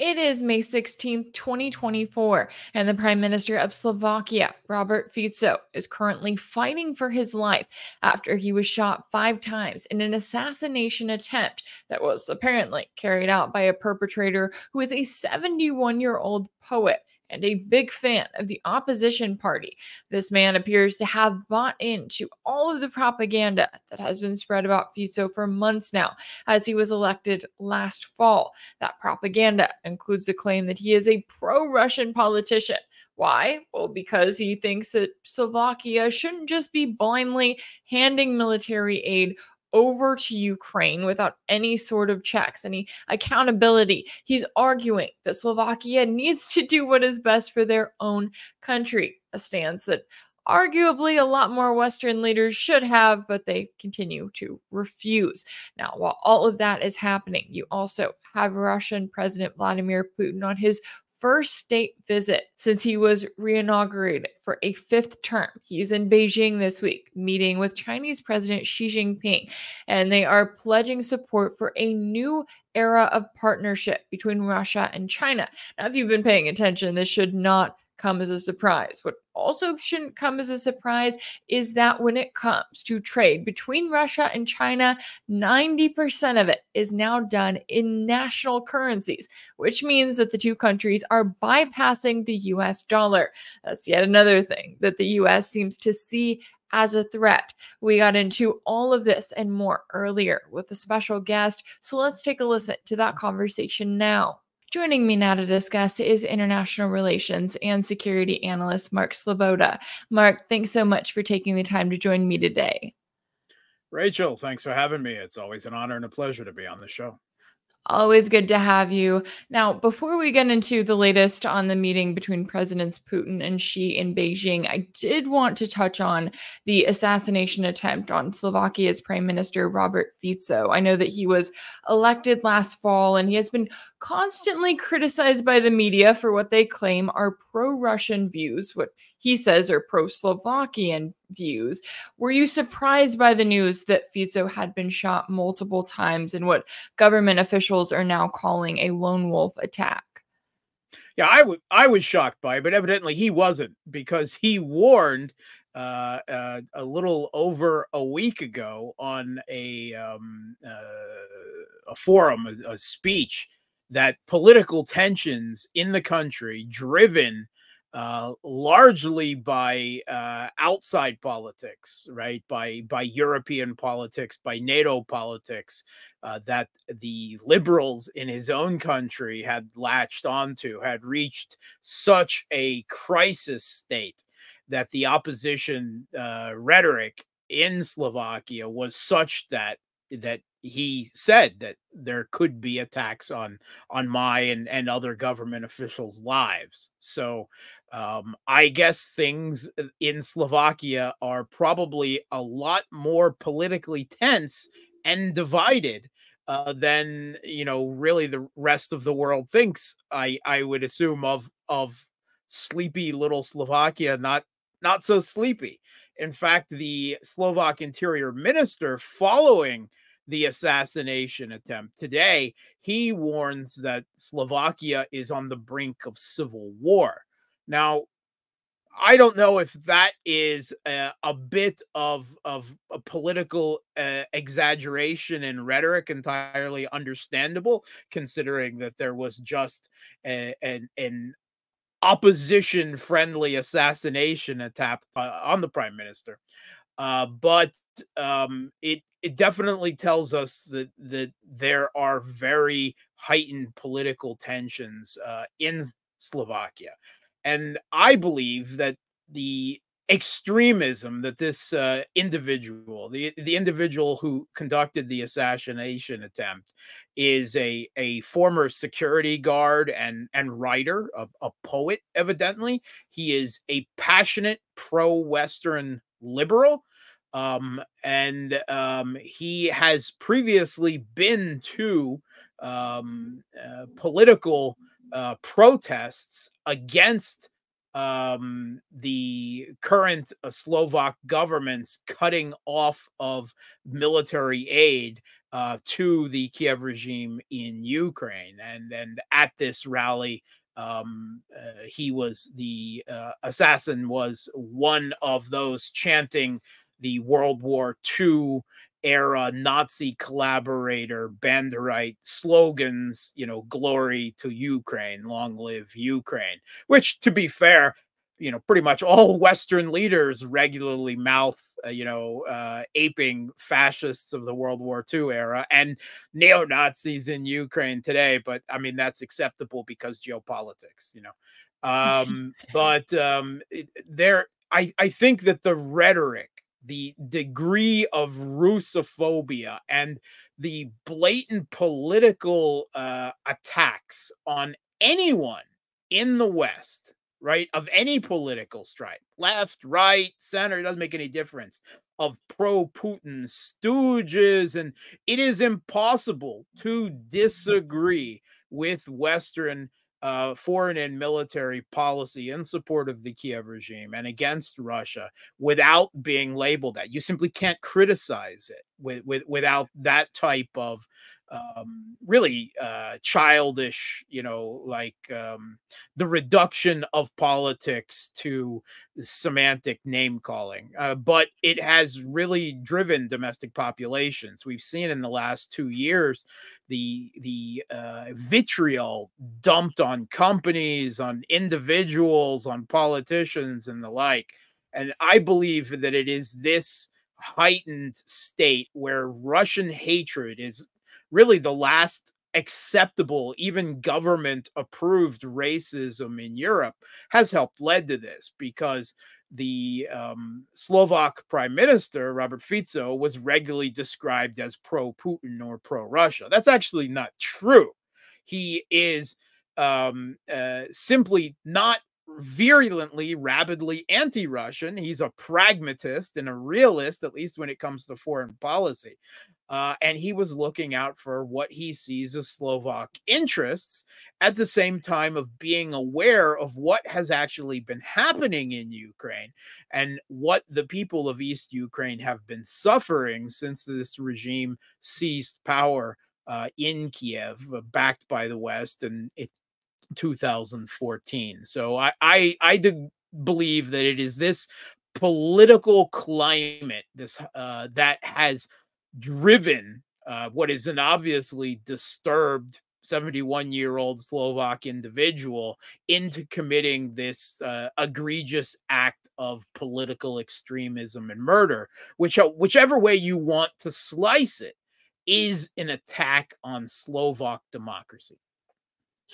It is May 16th, 2024, and the Prime Minister of Slovakia, Robert Fico, is currently fighting for his life after he was shot 5 times in an assassination attempt that was apparently carried out by a perpetrator who is a 71-year-old poet and a big fan of the opposition party. This man appears to have bought into all of the propaganda that has been spread about Fico for months now, as he was elected last fall. That propaganda includes the claim that he is a pro-Russian politician. Why? Well, because he thinks that Slovakia shouldn't just be blindly handing military aid over to Ukraine without any sort of checks, any accountability. He's arguing that Slovakia needs to do what is best for their own country, a stance that arguably a lot more Western leaders should have, but they continue to refuse. Now, while all of that is happening, you also have Russian President Vladimir Putin on his first state visit since he was reinaugurated for a 5th term. He's in Beijing this week, meeting with Chinese President Xi Jinping, and they are pledging support for a new era of partnership between Russia and China. Now, if you've been paying attention, this should not come as a surprise. What also shouldn't come as a surprise is that when it comes to trade between Russia and China, 90% of it is now done in national currencies, which means that the two countries are bypassing the US dollar. That's yet another thing that the US seems to see as a threat. We got into all of this and more earlier with a special guest, so let's take a listen to that conversation now. Joining me now to discuss is international relations and security analyst Mark Sleboda. Mark, thanks so much for taking the time to join me today. Rachel, thanks for having me. It's always an honor and a pleasure to be on the show. Always good to have you. Now, before we get into the latest on the meeting between Presidents Putin and Xi in Beijing, I did want to touch on the assassination attempt on Slovakia's Prime Minister Robert Fico. I know that he was elected last fall, and he has been constantly criticized by the media for what they claim are pro-Russian views, what he says are pro-Slovakian views. Were you surprised by the news that Fico had been shot multiple times in what government officials are now calling a lone wolf attack? Yeah, I was shocked by it, but evidently he wasn't, because he warned a little over a week ago on a forum, a speech, that political tensions in the country, driven largely by outside politics, right? By European politics, by NATO politics, that the liberals in his own country had latched onto, had reached such a crisis state that the opposition rhetoric in Slovakia was such that he said that there could be attacks on my and other government officials' lives. So I guess things in Slovakia are probably a lot more politically tense and divided than, really the rest of the world thinks. I would assume of sleepy little Slovakia, not so sleepy. In fact, the Slovak Interior Minister, following the assassination attempt today, he warns that Slovakia is on the brink of civil war. Now, I don't know if that is a bit of a political exaggeration and rhetoric, entirely understandable, considering that there was just an opposition-friendly assassination attempt on the prime minister. But it definitely tells us that there are very heightened political tensions in Slovakia. And I believe that the extremism that this individual, the individual who conducted the assassination attempt, is a former security guard and writer, a poet, evidently. He is a passionate pro-Western liberal. And he has previously been to political protests against the current Slovak government's cutting off of military aid to the Kiev regime in Ukraine. And at this rally, the assassin was one of those chanting the World War II era Nazi collaborator Banderite slogans, glory to Ukraine, long live Ukraine, which, to be fair, pretty much all Western leaders regularly mouth, aping fascists of the World War II era and neo-Nazis in Ukraine today. But I mean, that's acceptable because geopolitics, I think that the rhetoric, the degree of Russophobia, and the blatant political attacks on anyone in the West, right, of any political stripe, left, right, center, it doesn't make any difference, of pro-Putin stooges. And it is impossible to disagree with Western foreign and military policy in support of the Kiev regime and against Russia without being labeled that. You simply can't criticize it without that type of really childish, the reduction of politics to semantic name calling. But it has really driven domestic populations. We've seen in the last 2 years the vitriol dumped on companies, on individuals, on politicians, and the like. And I believe that it is this heightened state where Russian hatred is really the last acceptable, even government approved racism in Europe has helped led to this, because the Slovak prime minister, Robert Fico, was regularly described as pro-Putin or pro-Russia. That's actually not true. He is simply not virulently, rabidly anti-Russian. He's a pragmatist and a realist, at least when it comes to foreign policy. And he was looking out for what he sees as Slovak interests at the same time of being aware of what has actually been happening in Ukraine and what the people of East Ukraine have been suffering since this regime seized power in Kiev, backed by the West in 2014. So I do believe that it is this political climate that has driven what is an obviously disturbed 71-year-old Slovak individual into committing this egregious act of political extremism and murder, whichever way you want to slice it, is an attack on Slovak democracy.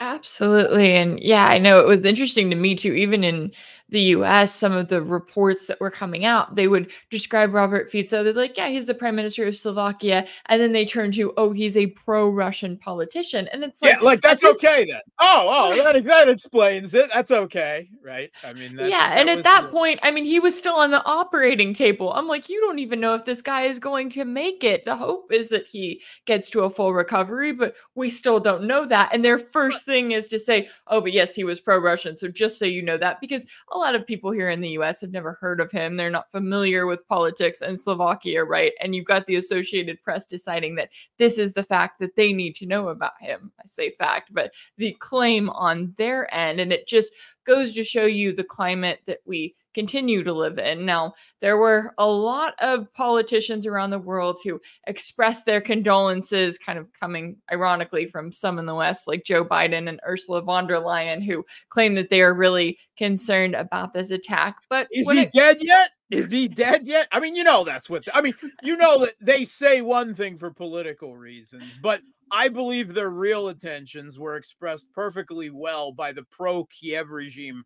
Absolutely. And yeah, I know it was interesting to me too. Even in the US, some of the reports that were coming out, they would describe Robert Fico. They're like, yeah, he's the prime minister of Slovakia. And then they turn to, oh, he's a pro Russian politician. And it's like, that's okay then. That explains it. That's okay. Right. I mean, and at that point, I mean, he was still on the operating table. I'm like, you don't even know if this guy is going to make it. The hope is that he gets to a full recovery, but we still don't know that. And their first thing is to say, oh, but yes, he was pro-Russian. So just so you know that, because a lot of people here in the US have never heard of him. They're not familiar with politics in Slovakia, right? And you've got the Associated Press deciding that this is the fact that they need to know about him. I say fact, but the claim on their end. And it just goes to show you the climate that we continue to live in. Now, there were a lot of politicians around the world who expressed their condolences, kind of coming ironically from some in the West, like Joe Biden and Ursula von der Leyen, who claim that they are really concerned about this attack. But is he dead yet? Is he dead yet? I mean, that's what, that they say one thing for political reasons, but I believe their real intentions were expressed perfectly well by the pro-Kiev regime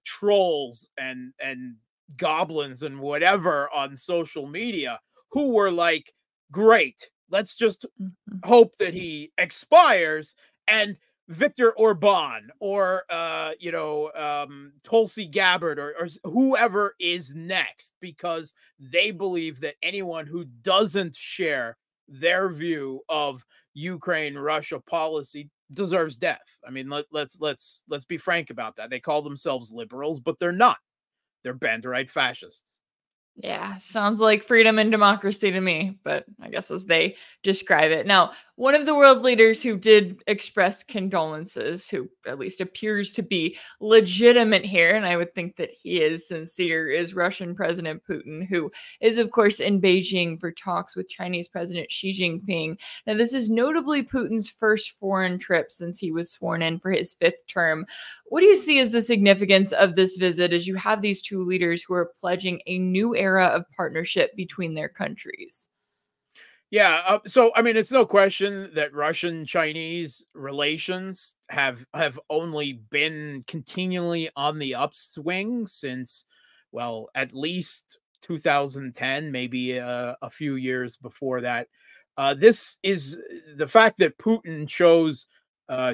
trolls and goblins and whatever on social media, who were like, great, let's just hope that he expires, and Viktor Orban or Tulsi Gabbard or whoever is next, because they believe that anyone who doesn't share their view of Ukraine-Russia policy deserves death. I mean, let's be frank about that. They call themselves liberals, but they're not. They're Banderite fascists. Yeah, sounds like freedom and democracy to me, but I guess as they describe it. Now, one of the world leaders who did express condolences, who at least appears to be legitimate here, and I would think that he is sincere, is Russian President Putin, who is, of course, in Beijing for talks with Chinese President Xi Jinping. Now, this is notably Putin's first foreign trip since he was sworn in for his 5th term. What do you see as the significance of this visit as you have these two leaders who are pledging a new era of partnership between their countries? Yeah, so I mean, it's no question that Russian-Chinese relations have only been continually on the upswing since, well, at least 2010, maybe a few years before that. This is the fact that Putin chose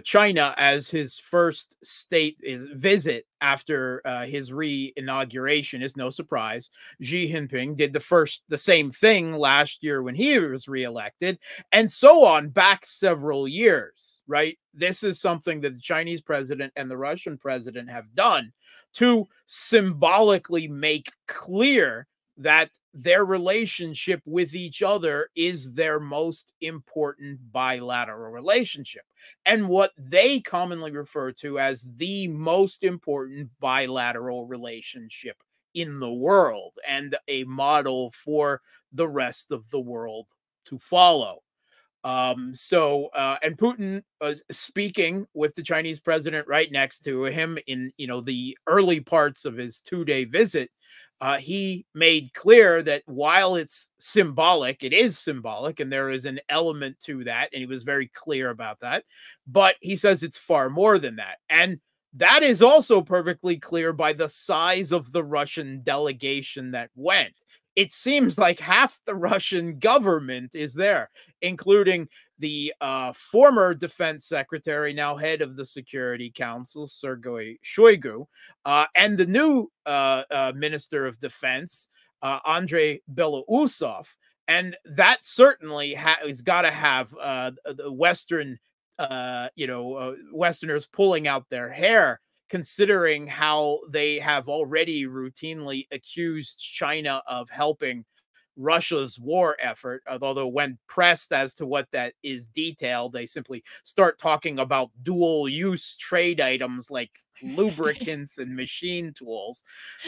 China as his first state visit after his re-inauguration is no surprise. Xi Jinping did the same thing last year when he was reelected, and so on back several years, right? This is something that the Chinese president and the Russian president have done to symbolically make clear that their relationship with each other is their most important bilateral relationship, and what they commonly refer to as the most important bilateral relationship in the world, and a model for the rest of the world to follow. And Putin speaking with the Chinese president right next to him in, the early parts of his 2-day visit, he made clear that while it's symbolic, it is symbolic, and there is an element to that, and he was very clear about that. But he says it's far more than that. And that is also perfectly clear by the size of the Russian delegation that went. It seems like half the Russian government is there, including the former defense secretary, now head of the Security Council, Sergei Shoigu, and the new minister of defense, Andrei Belousov. And that certainly has got to have the Western, Westerners pulling out their hair, considering how they have already routinely accused China of helping Russia's war effort. Although when pressed as to what that is detailed, they simply start talking about dual use trade items like lubricants and machine tools,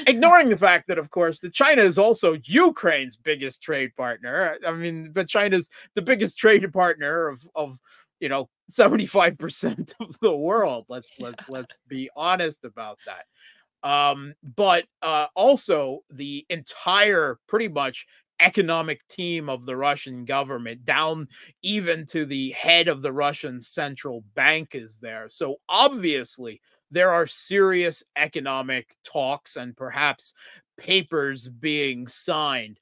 ignoring the fact that, of course, that China is also Ukraine's biggest trade partner. I mean, but China's the biggest trade partner of 75% of the world. Let's be honest about that. But also the entire pretty much economic team of the Russian government, down even to the head of the Russian central bank, is there. So obviously there are serious economic talks and perhaps papers being signed.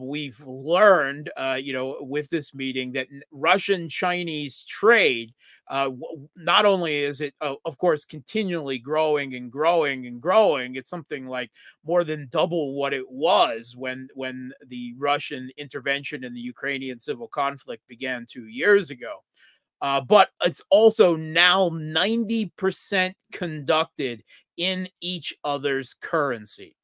We've learned, with this meeting that Russian-Chinese trade, not only is it, of course, continually growing and growing and growing, it's something like more than double what it was when the Russian intervention in the Ukrainian civil conflict began 2 years ago. But it's also now 90% conducted in each other's currency,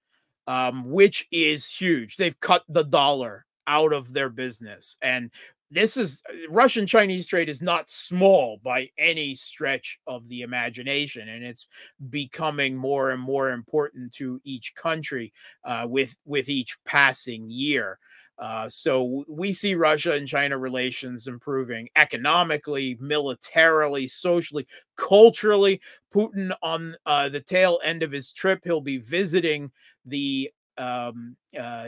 which is huge. They've cut the dollar out of their business. And this is Russian-Chinese trade is not small by any stretch of the imagination, and it's becoming more and more important to each country with each passing year. So we see Russia and China relations improving economically, militarily, socially, culturally. Putin, on the tail end of his trip, he'll be visiting the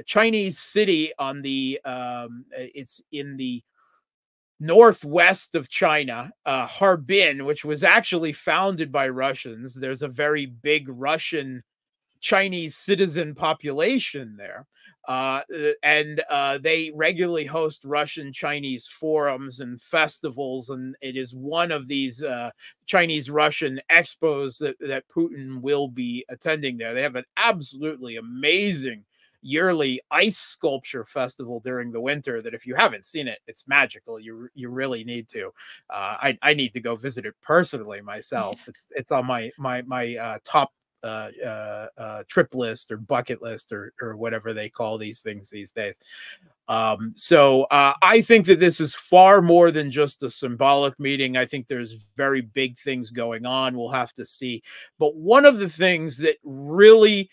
Chinese city on the it's in the northwest of China, Harbin, which was actually founded by Russians. There's a very big Russian Chinese citizen population there. And they regularly host Russian Chinese forums and festivals. And it is one of these Chinese Russian expos that Putin will be attending there. They have an absolutely amazing yearly ice sculpture festival during the winter that if you haven't seen it, it's magical. You really need to. I need to go visit it personally myself. It's on my top trip list or bucket list or whatever they call these things these days. So I think that this is far more than just a symbolic meeting. I think there's very big things going on. We'll have to see. But one of the things that really,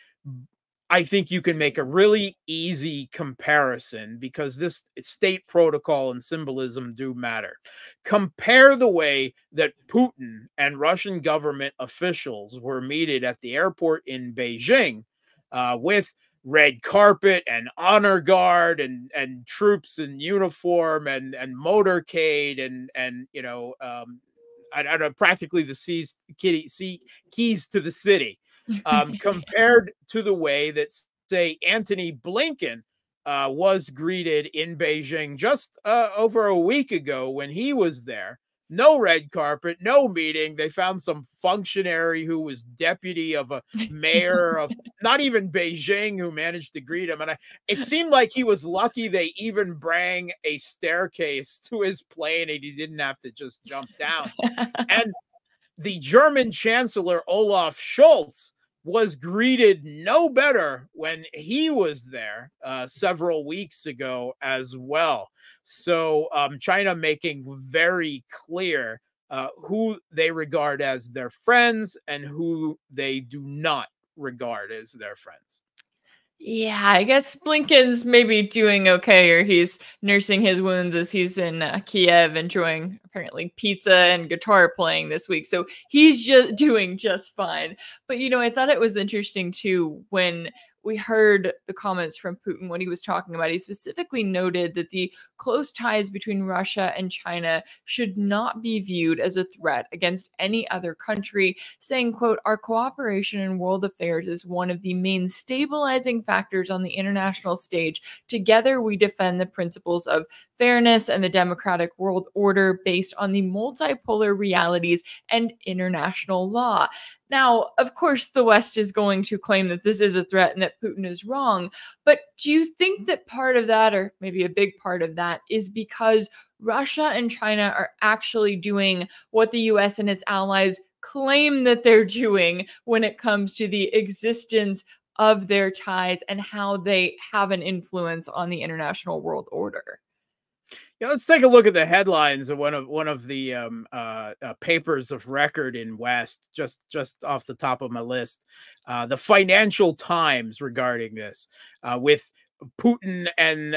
I think you can make a really easy comparison, because this state protocol and symbolism do matter. Compare the way that Putin and Russian government officials were meted at the airport in Beijing with red carpet and honor guard and troops in uniform and motorcade and you know, I don't know, practically the keys to the city, compared to the way that, say, Antony Blinken was greeted in Beijing just over a week ago when he was there. No red carpet, no meeting. They found some functionary who was deputy of a mayor of not even Beijing who managed to greet him. And it seemed like he was lucky they even bring a staircase to his plane and he didn't have to just jump down. And the German Chancellor Olaf Scholz was greeted no better when he was there several weeks ago as well. So China making very clear who they regard as their friends and who they do not regard as their friends. Yeah, I guess Blinken's maybe doing okay, or he's nursing his wounds as he's in Kiev enjoying apparently pizza and guitar playing this week. So he's just doing just fine. But, you know, I thought it was interesting too when we heard the comments from Putin when he was talking about it. He specifically noted that the close ties between Russia and China should not be viewed as a threat against any other country, saying, quote, "Our cooperation in world affairs is one of the main stabilizing factors on the international stage. Together, we defend the principles of fairness and the democratic world order based on the multipolar realities and international law." Now, of course, the West is going to claim that this is a threat and that Putin is wrong. But do you think that part of that, or maybe a big part of that, is because Russia and China are actually doing what the US and its allies claim that they're doing when it comes to the existence of their ties and how they have an influence on the international world order? Yeah, let's take a look at the headlines of one of the papers of record in West, just off the top of my list. The Financial Times regarding this, with Putin and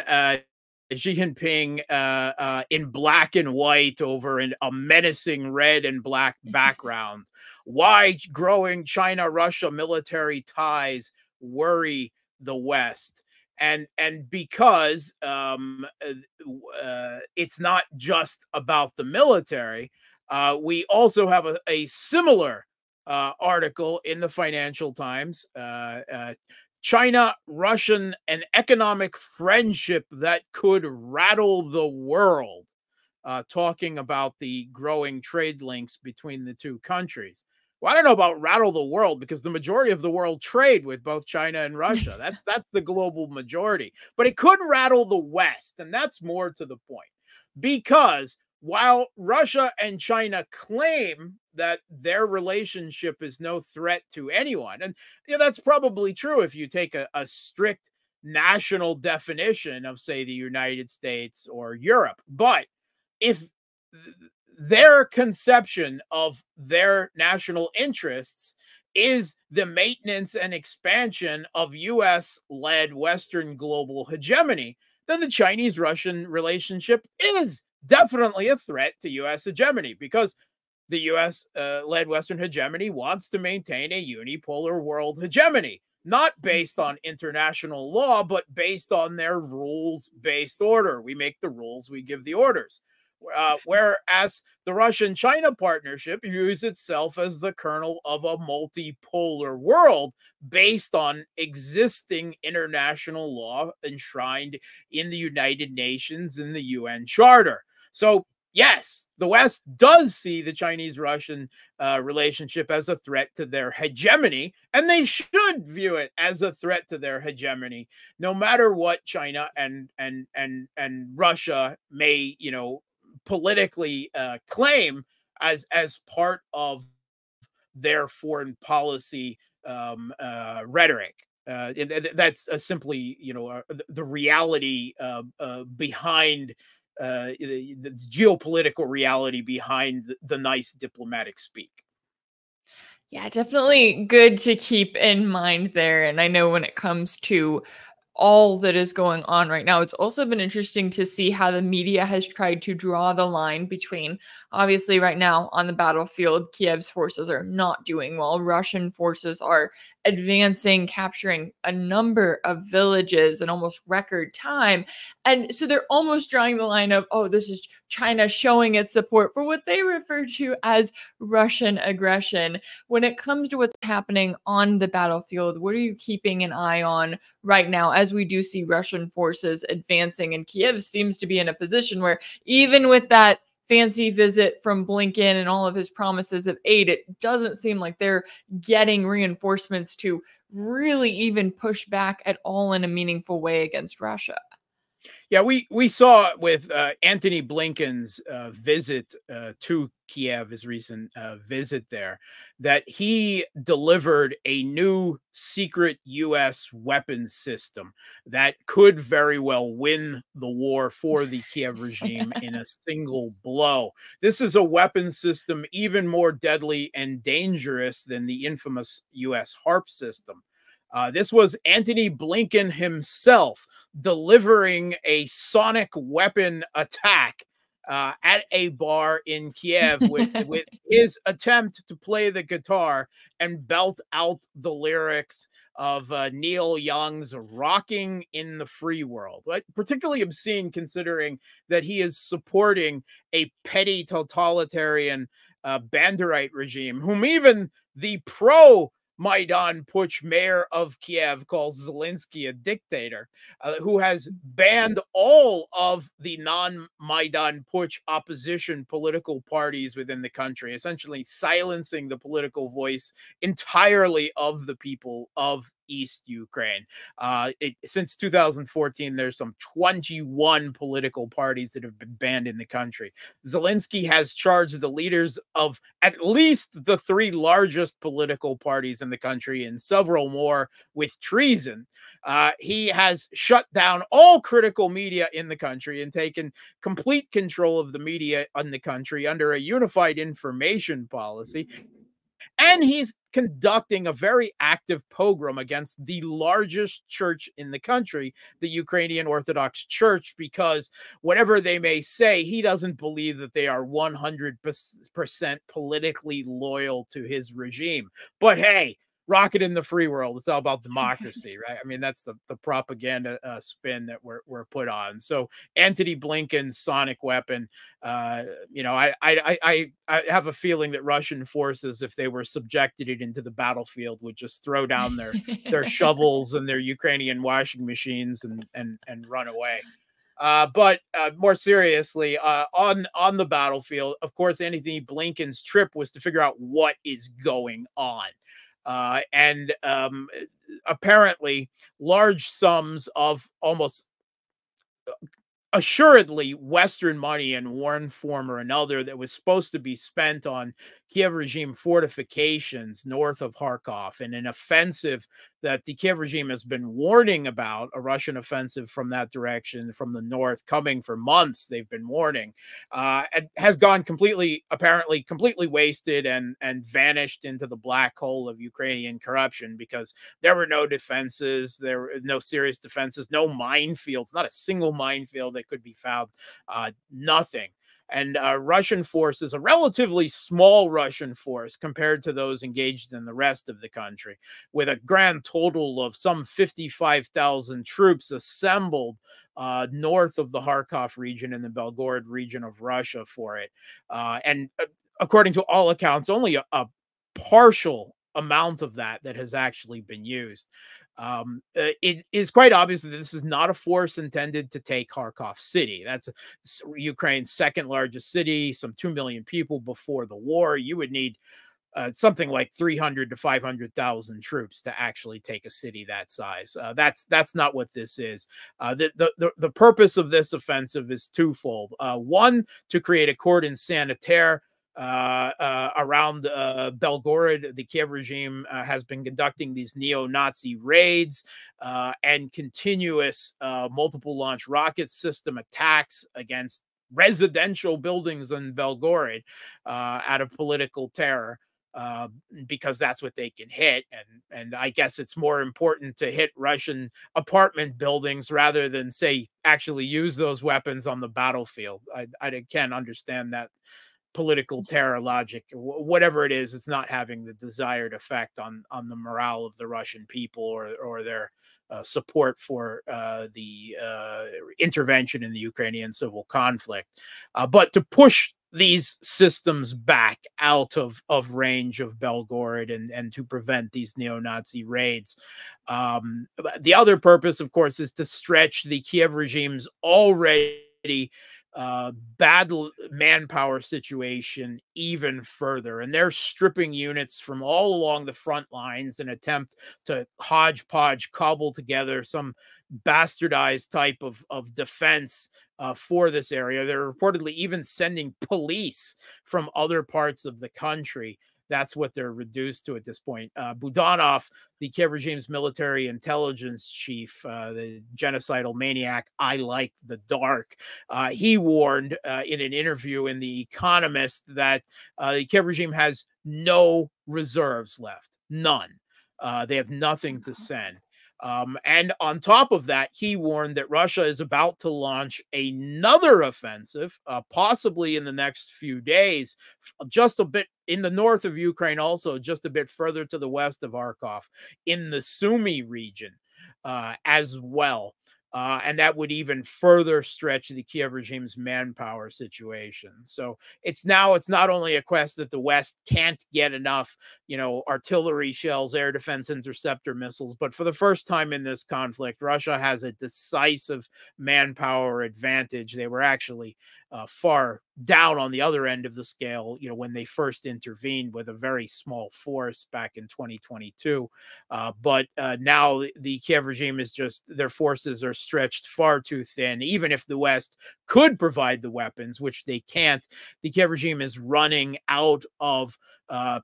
Xi Jinping in black and white over a menacing red and black background. Why growing China-Russia military ties worry the West. And because it's not just about the military, we also have a similar article in the Financial Times, China-Russian an economic friendship that could rattle the world, talking about the growing trade links between the two countries. Well, I don't know about rattle the world, because the majority of the world trade with both China and Russia. That's the global majority. But it could rattle the West, and that's more to the point. Because while Russia and China claim that their relationship is no threat to anyone, and that's probably true if you take a strict national definition of, say, the United States or Europe. But if their conception of their national interests is the maintenance and expansion of US-led Western global hegemony, then the Chinese-Russian relationship is definitely a threat to US hegemony, because the US-led Western hegemony wants to maintain a unipolar world hegemony, not based on international law, but based on their rules-based order. We make the rules, we give the orders. Whereas the Russian-China partnership views itself as the kernel of a multipolar world based on existing international law enshrined in the United Nations and the UN Charter. So yes, the West does see the Chinese-Russian relationship as a threat to their hegemony, and they should view it as a threat to their hegemony, no matter what China and Russia may, politically claim as part of their foreign policy rhetoric. That's simply, the reality behind the geopolitical reality behind the nice diplomatic speak. Yeah, definitely good to keep in mind there. And I know when it comes to all that is going on right now, it's also been interesting to see how the media has tried to draw the line between, obviously, right now on the battlefield, Kiev's forces are not doing well. Russian forces are advancing, capturing a number of villages in almost record time. And so they're almost drawing the line of, oh, this is China showing its support for what they refer to as Russian aggression. When it comes to what's happening on the battlefield, what are you keeping an eye on right now as we do see Russian forces advancing? And Kiev seems to be in a position where, even with that fancy visit from Blinken and all of his promises of aid, it doesn't seem like they're getting reinforcements to really even push back at all in a meaningful way against Russia. Yeah, we saw with Antony Blinken's visit to Kiev, his recent visit there, that he delivered a new secret U.S. weapons system that could very well win the war for the Kiev regime in a single blow. This is a weapons system even more deadly and dangerous than the infamous U.S. HARP system. This was Antony Blinken himself delivering a sonic weapon attack at a bar in Kiev with his attempt to play the guitar and belt out the lyrics of Neil Young's "Rocking in the Free World." Like, particularly obscene considering that he is supporting a petty totalitarian Banderite regime, whom even the Maidan Putsch mayor of Kiev calls Zelensky a dictator, who has banned all of the non-Maidan Putsch opposition political parties within the country, essentially silencing the political voice entirely of the people of East Ukraine. Since 2014, there's some 21 political parties that have been banned in the country. Zelensky has charged the leaders of at least the three largest political parties in the country and several more with treason. He has shut down all critical media in the country and taken complete control of the media in the country under a unified information policy. And he's conducting a very active pogrom against the largest church in the country, the Ukrainian Orthodox Church, because whatever they may say, he doesn't believe that they are 100% politically loyal to his regime. But hey, rocket in the free world. It's all about democracy, right? I mean, that's the propaganda spin that we're put on. So Antony Blinken's sonic weapon, I have a feeling that Russian forces, if they were subjected it into the battlefield, would just throw down their shovels and their Ukrainian washing machines and run away. But more seriously, on the battlefield, of course, Antony Blinken's trip was to figure out what is going on. And apparently large sums of almost assuredly Western money in one form or another that was supposed to be spent on Kiev regime fortifications north of Kharkov and an offensive that the Kiev regime has been warning about, a Russian offensive from that direction, from the north, coming for months. They've been warning, and has gone apparently completely wasted and vanished into the black hole of Ukrainian corruption, because there were no defenses, there were no serious defenses, no minefields, not a single minefield that could be found, nothing. And Russian forces, a relatively small Russian force compared to those engaged in the rest of the country, with a grand total of some 55,000 troops assembled north of the Kharkov region and the Belgorod region of Russia for it. And according to all accounts, only a partial amount of that has actually been used. it is quite obvious that this is not a force intended to take Kharkov city. That's Ukraine's second largest city, some 2 million people before the war. You would need something like 300 to 500,000 troops to actually take a city that size. That's not what this is. The purpose of this offensive is twofold. One, to create a cordon sanitaire around Belgorod. The Kiev regime has been conducting these neo-Nazi raids and continuous multiple launch rocket system attacks against residential buildings in Belgorod out of political terror. Because that's what they can hit. And I guess it's more important to hit Russian apartment buildings rather than, say, actually use those weapons on the battlefield. I can't understand that political terror logic. Whatever it is, it's not having the desired effect on the morale of the Russian people or their support for the intervention in the Ukrainian civil conflict. But to push these systems back out of range of Belgorod and to prevent these neo-Nazi raids. The other purpose, of course, is to stretch the Kiev regime's already bad manpower situation even further. And they're stripping units from all along the front lines in an attempt to hodgepodge, cobble together some bastardized type of defense for this area. They're reportedly even sending police from other parts of the country. That's what they're reduced to at this point. Budanov, the Kiev regime's military intelligence chief, the genocidal maniac, I like the dark. He warned in an interview in The Economist that the Kiev regime has no reserves left, none. They have nothing to send. And on top of that, he warned that Russia is about to launch another offensive, possibly in the next few days, just a bit in the north of Ukraine, also just a bit further to the west of Kharkov, in the Sumy region as well. And that would even further stretch the Kiev regime's manpower situation. So it's not only a quest that the West can't get enough, artillery shells, air defense interceptor missiles, but for the first time in this conflict, Russia has a decisive manpower advantage. They were actually far down on the other end of the scale, when they first intervened with a very small force back in 2022. But now the Kiev regime is their forces are stretched far too thin. Even if the West could provide the weapons, which they can't, the Kiev regime is running out of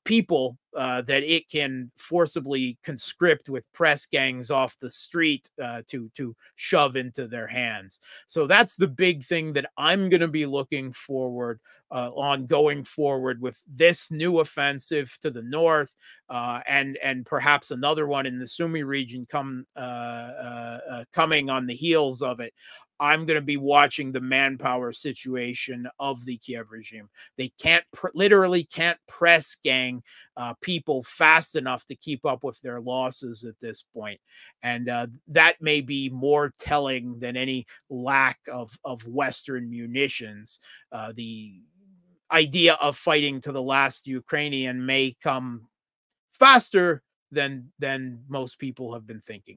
people that it can forcibly conscript with press gangs off the street to shove into their hands. So that's the big thing that I'm going to be looking forward on going forward with this new offensive to the north, and perhaps another one in the Sumy region coming on the heels of it. I'm going to be watching the manpower situation of the Kiev regime. They literally can't press gang people fast enough to keep up with their losses at this point. And that may be more telling than any lack of Western munitions. The idea of fighting to the last Ukrainian may come faster than most people have been thinking.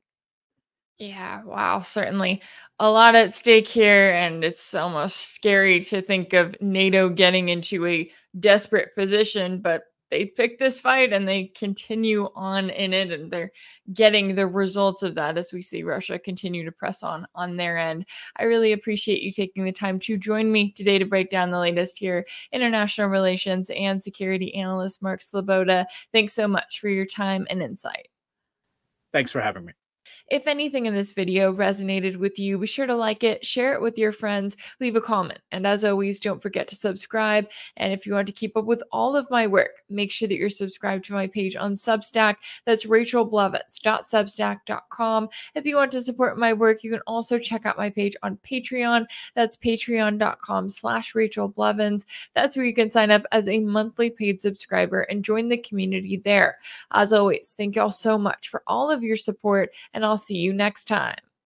Yeah, wow, certainly a lot at stake here, and it's almost scary to think of NATO getting into a desperate position, but they picked this fight and they continue on in it, and they're getting the results of that as we see Russia continue to press on their end. I really appreciate you taking the time to join me today to break down the latest here. International relations and security analyst Mark Sleboda, thanks so much for your time and insight. Thanks for having me. If anything in this video resonated with you, be sure to like it, share it with your friends, leave a comment. And as always, don't forget to subscribe. And if you want to keep up with all of my work, make sure that you're subscribed to my page on Substack. That's rachelblevins.substack.com. If you want to support my work, you can also check out my page on Patreon. That's patreon.com/rachelblevins. That's where you can sign up as a monthly paid subscriber and join the community there. As always, thank you all so much for all of your support, and I'll see you next time.